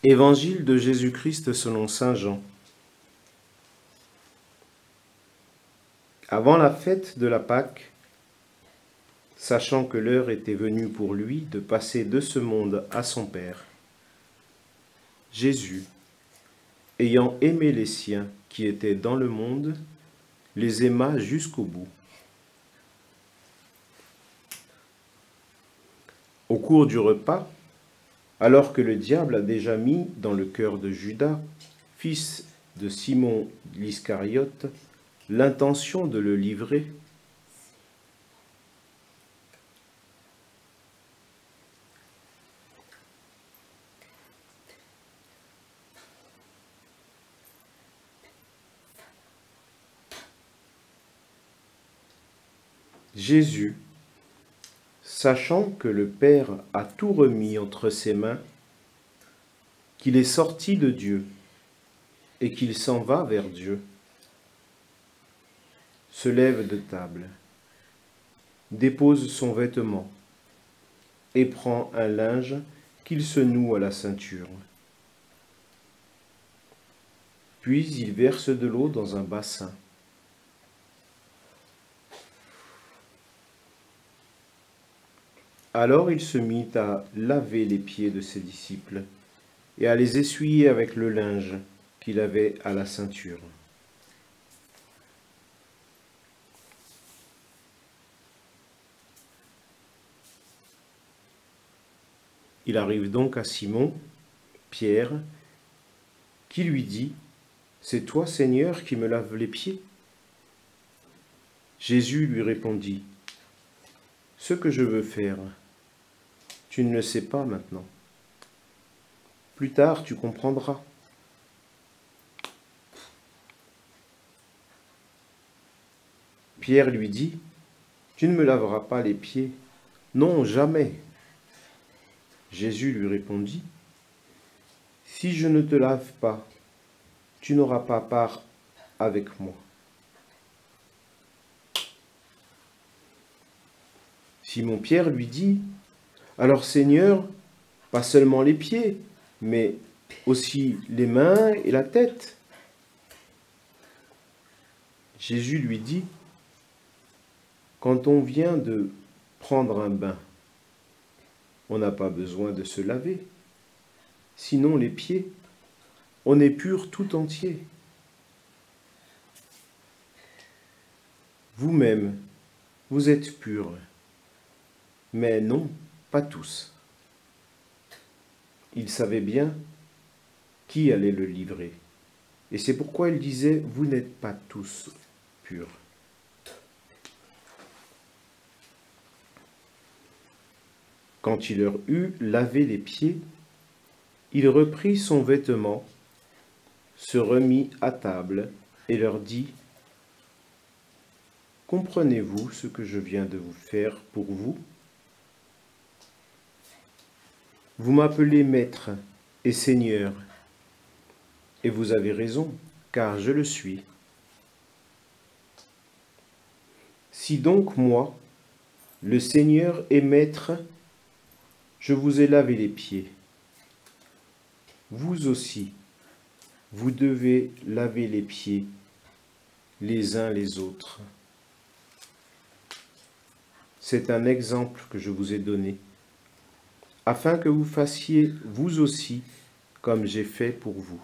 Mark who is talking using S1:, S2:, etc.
S1: Évangile de Jésus-Christ selon saint Jean. Avant la fête de la Pâque, sachant que l'heure était venue pour lui de passer de ce monde à son Père, Jésus, ayant aimé les siens qui étaient dans le monde, les aima jusqu'au bout. Au cours du repas, alors que le diable a déjà mis dans le cœur de Judas, fils de Simon l'Iscariote, l'intention de le livrer, Jésus, sachant que le Père a tout remis entre ses mains, qu'il est sorti de Dieu et qu'il s'en va vers Dieu, se lève de table, dépose son vêtement et prend un linge qu'il se noue à la ceinture. Puis il verse de l'eau dans un bassin. Alors il se mit à laver les pieds de ses disciples et à les essuyer avec le linge qu'il avait à la ceinture. Il arrive donc à Simon, Pierre, qui lui dit : « C'est toi, Seigneur, qui me laves les pieds ?» Jésus lui répondit : « Ce que je veux faire, tu ne le sais pas maintenant. Plus tard, tu comprendras. » Pierre lui dit : « Tu ne me laveras pas les pieds. Non, jamais. » Jésus lui répondit : « Si je ne te lave pas, tu n'auras pas part avec moi. » Simon-Pierre lui dit : « Alors Seigneur, pas seulement les pieds, mais aussi les mains et la tête. » Jésus lui dit : « Quand on vient de prendre un bain, on n'a pas besoin de se laver. Sinon les pieds, on est pur tout entier. Vous-même, vous êtes purs, mais non, pas tous. » Il savait bien qui allait le livrer, et c'est pourquoi il disait : « Vous n'êtes pas tous purs. » Quand il leur eut lavé les pieds, il reprit son vêtement, se remit à table et leur dit : « Comprenez-vous ce que je viens de vous faire pour vous ? Vous m'appelez Maître et Seigneur, et vous avez raison, car je le suis. Si donc moi, le Seigneur et Maître, je vous ai lavé les pieds, vous aussi, vous devez laver les pieds les uns les autres. C'est un exemple que je vous ai donné, afin que vous fassiez vous aussi comme j'ai fait pour vous. »